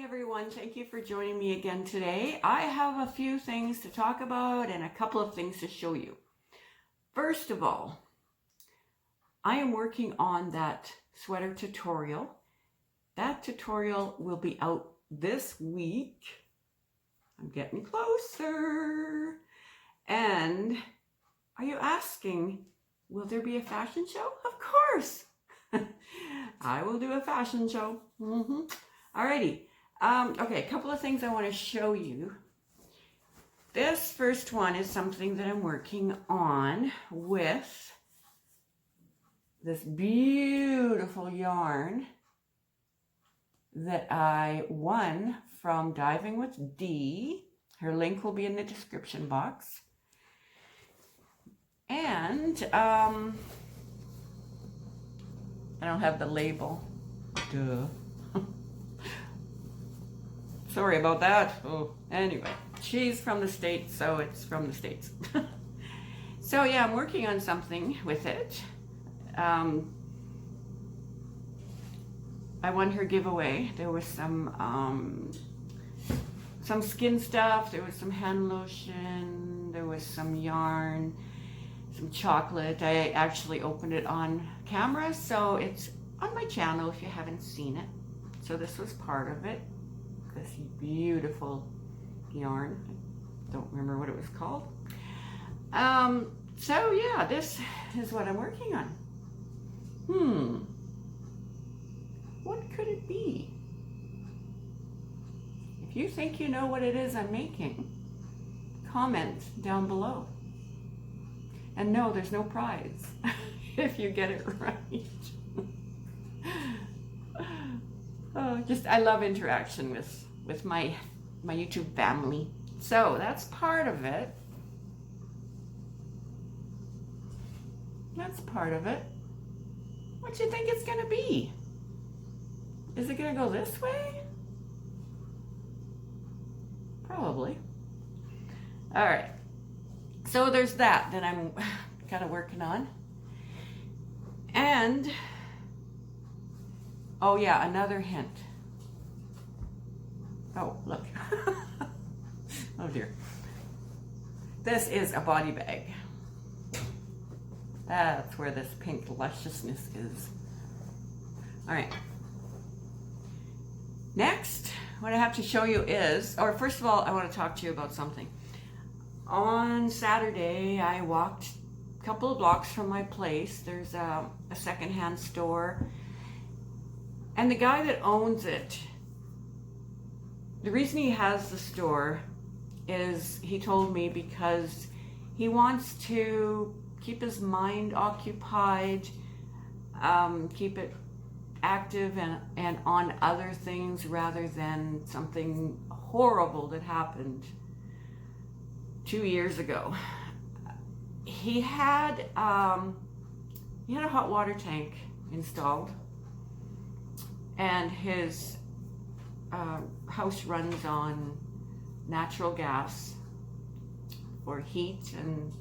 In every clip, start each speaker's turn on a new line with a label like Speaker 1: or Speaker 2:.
Speaker 1: everyone, thank you for joining me again today. I have a few things to talk about and a couple of things to show you. First of all, I am working on that sweater tutorial. That tutorial will be out this week. I'm getting closer. And are you asking, will there be a fashion show? Of course. I will do a fashion show. Alrighty. Okay, a couple of things I want to show you. This first one is something that I'm working on with this beautiful yarn that I won from Diving with Dee. Her link will be in the description box. And I don't have the label. Duh. Sorry about that. Oh, anyway, she's from the States, so it's from the States. So yeah, I'm working on something with it. I won her giveaway. There was some skin stuff, there was some hand lotion, there was some yarn, some chocolate. I actually opened it on camera, so it's on my channel if you haven't seen it. So this was part of it. This beautiful yarn. I don't remember what it was called. So yeah, this is what I'm working on. What could it be? If you think you know what it is I'm making, comment down below. And no, there's no prize if you get it right. Oh, I love interaction with my YouTube family. So that's part of it. That's part of it. What do you think it's gonna be? Is it gonna go this way? Probably. All right. So there's that I'm kind of working on. And oh yeah, another hint. Oh, look. Oh dear. This is a body bag. That's where this pink lusciousness is. All right. Next, what I have to show you is, or first of all, I want to talk to you about something. On Saturday, I walked a couple of blocks from my place. There's a secondhand store. And the guy that owns it, the reason he has the store is, he told me, because he wants to keep his mind occupied, keep it active and on other things rather than something horrible that happened 2 years ago. He had a hot water tank installed, and his house runs on natural gas for heat and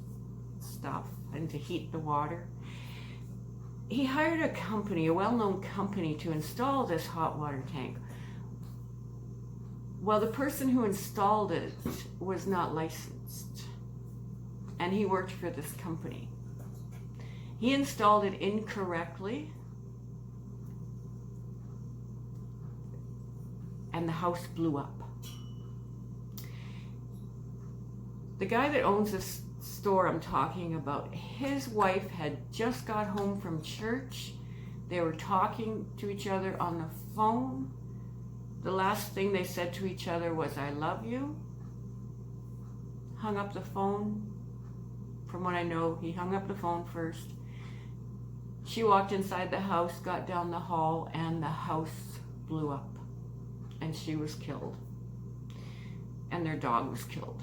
Speaker 1: stuff, and to heat the water. He hired a company, a well-known company, to install this hot water tank. Well, the person who installed it was not licensed, and he worked for this company. He installed it incorrectly, and the house blew up. The guy that owns this store I'm talking about, his wife had just got home from church. They were talking to each other on the phone. The last thing they said to each other was, "I love you." Hung up the phone. From what I know, he hung up the phone first. She walked inside the house, got down the hall, and the house blew up. And she was killed. And their dog was killed.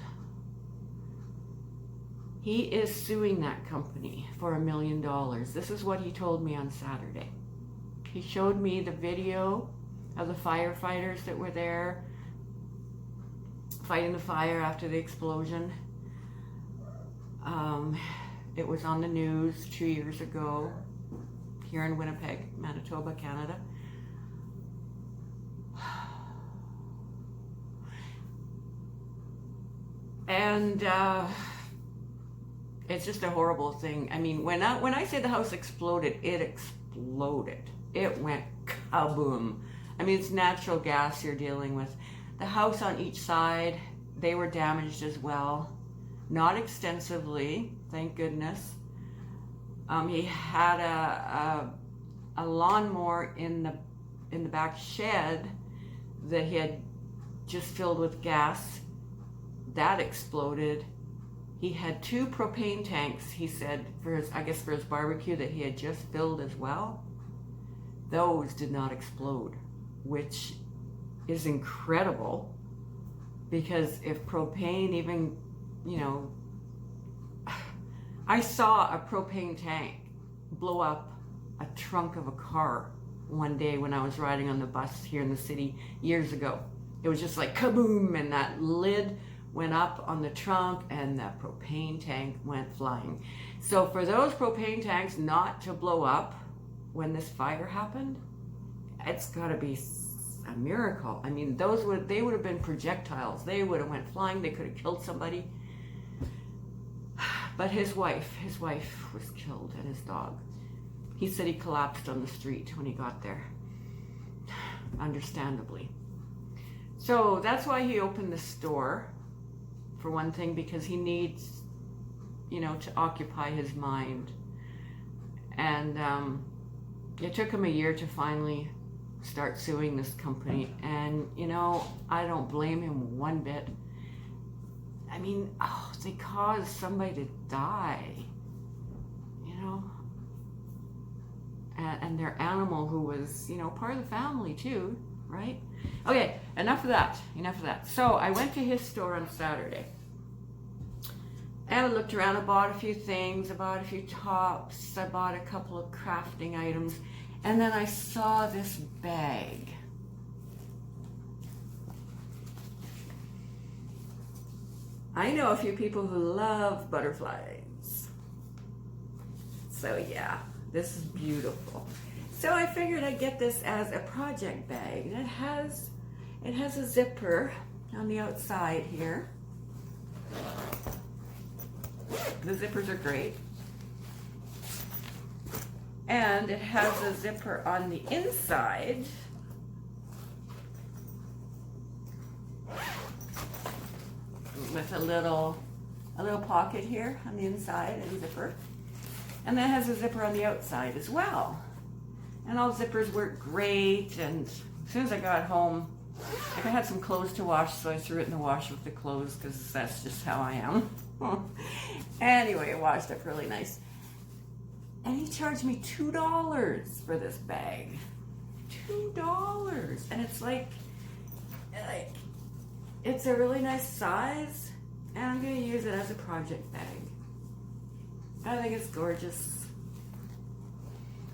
Speaker 1: He is suing that company for $1 million. This is what he told me on Saturday. He showed me the video of the firefighters that were there fighting the fire after the explosion. It was on the news 2 years ago here in Winnipeg, Manitoba, Canada. And it's just a horrible thing. I mean, when I say the house exploded, it exploded. It went kaboom. I mean, it's natural gas you're dealing with. The house on each side, they were damaged as well. Not extensively, thank goodness. He had a lawnmower in the back shed that he had just filled with gas. That exploded. He had 2 propane tanks, he said, for his barbecue that he had just filled as well. Those did not explode, which is incredible, because if propane even, I saw a propane tank blow up a trunk of a car one day when I was riding on the bus here in the city years ago. It was just like kaboom, and that lid went up on the trunk and the propane tank went flying. So for those propane tanks not to blow up when this fire happened, it's got to be a miracle. I mean, they would have been projectiles. They would have went flying. They could have killed somebody. But his wife was killed, and his dog. He said he collapsed on the street when he got there. Understandably. So that's why he opened the store, for one thing, because he needs, to occupy his mind. And it took him a year to finally start suing this company. And, I don't blame him one bit. I mean, they caused somebody to die, and their animal who was, part of the family too, right? Okay, enough of that. So I went to his store on Saturday, and I looked around. I bought a few things. I bought a few tops. I bought a couple of crafting items, and then I saw this bag. I know a few people who love butterflies. So yeah, this is beautiful. So I figured I'd get this as a project bag. And it has a zipper on the outside here. The zippers are great. And it has a zipper on the inside. With a little pocket here on the inside and zipper. And that has a zipper on the outside as well. And all zippers work great. And as soon as I got home, I had some clothes to wash, so I threw it in the wash with the clothes, because that's just how I am. Anyway, it washed up really nice. And he charged me $2 for this bag. $2. And it's like it's a really nice size, and I'm going to use it as a project bag. I think it's gorgeous.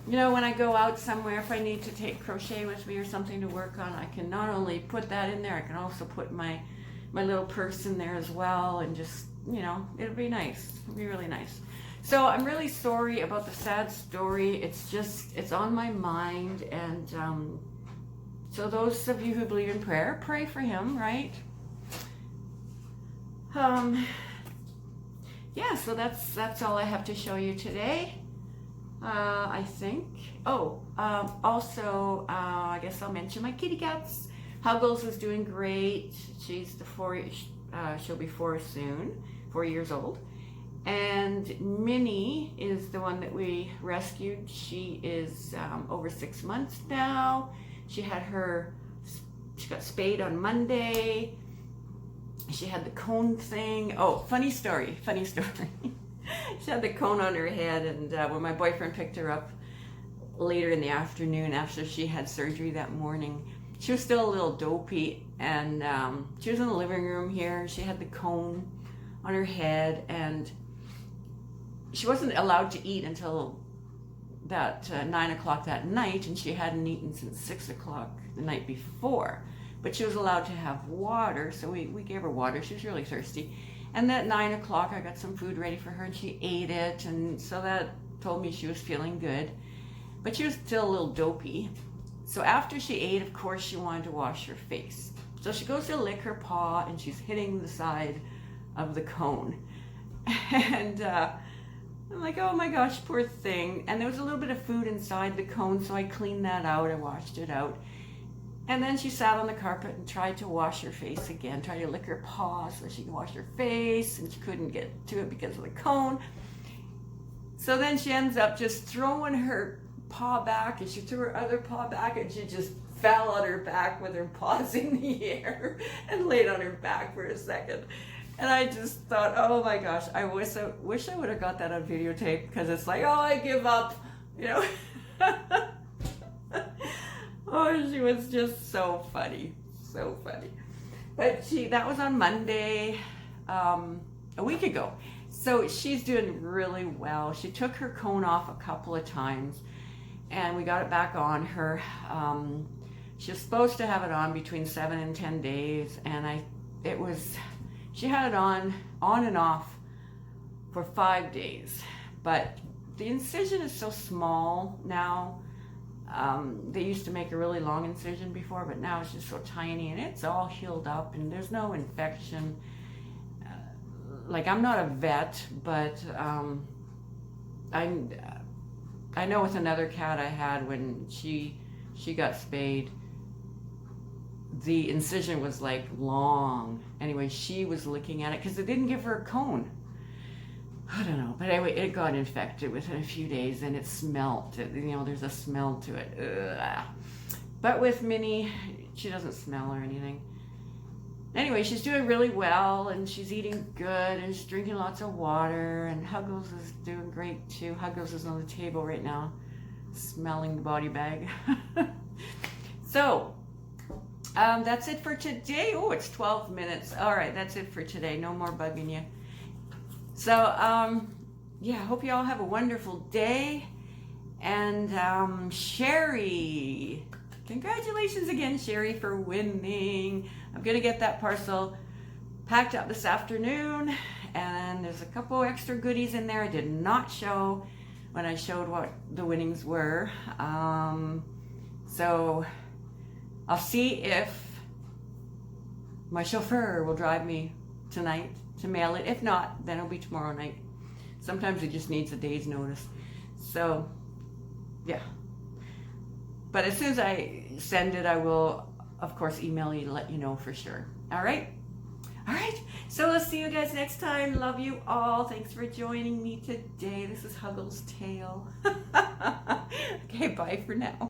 Speaker 1: When I go out somewhere, if I need to take crochet with me or something to work on, I can not only put that in there, I can also put my little purse in there as well, and just, it'll be nice. It'll be really nice. So I'm really sorry about the sad story. It's on my mind, and so those of you who believe in prayer, pray for him, right? Yeah, so that's all I have to show you today. I think. Also, I guess I'll mention my kitty cats. Huggles is doing great. She's she'll be 4 soon, 4 years old. And Minnie is the one that we rescued. She is over 6 months now. She got spayed on Monday. She had the cone thing. Oh, funny story. She had the cone on her head, and when my boyfriend picked her up later in the afternoon after she had surgery that morning, she was still a little dopey, and she was in the living room here. She had the cone on her head, and she wasn't allowed to eat until about 9 o'clock that night, and she hadn't eaten since 6 o'clock the night before. But she was allowed to have water, so we gave her water. She was really thirsty. And at 9 o'clock, I got some food ready for her, and she ate it, and so that told me she was feeling good. But she was still a little dopey. So after she ate, of course, she wanted to wash her face. So she goes to lick her paw, and she's hitting the side of the cone. And I'm like, oh my gosh, poor thing. And there was a little bit of food inside the cone, so I cleaned that out. I washed it out. And then she sat on the carpet and tried to wash her face again, tried to lick her paw so she could wash her face, and she couldn't get to it because of the cone. So then she ends up just throwing her paw back, and she threw her other paw back, and she just fell on her back with her paws in the air and laid on her back for a second. And I just thought, oh my gosh, I wish I would have got that on videotape, because it's like, oh, I give up, you know. Oh, she was just so funny, so funny. But that was on Monday, a week ago. So she's doing really well. She took her cone off a couple of times, and we got it back on her. She was supposed to have it on between 7 and 10 days, and she had it on and off for 5 days. But the incision is so small now. They used to make a really long incision before, but now it's just so tiny, and it's all healed up, and there's no infection. Like, I'm not a vet, but I know with another cat I had, when she got spayed, the incision was like long. Anyway, she was looking at it because it didn't give her a cone. I don't know, but anyway, it got infected within a few days, and it smelled. There's a smell to it. Ugh. But with Minnie, she doesn't smell or anything. Anyway, she's doing really well, and she's eating good, and she's drinking lots of water, and Huggles is doing great too. Huggles is on the table right now, smelling the body bag. So, that's it for today. Oh, it's 12 minutes. All right, that's it for today. No more bugging you. So, yeah, hope you all have a wonderful day. And Sherry, congratulations again, Sherry, for winning. I'm going to get that parcel packed up this afternoon. And there's a couple extra goodies in there I did not show when I showed what the winnings were. So I'll see if my chauffeur will drive me tonight to mail it. If not, then it'll be tomorrow night. Sometimes it just needs a day's notice. So, yeah. But as soon as I send it, I will, of course, email you to let you know for sure. All right? All right. So I'll see you guys next time. Love you all. Thanks for joining me today. This is Huggles' Tale. Okay, bye for now.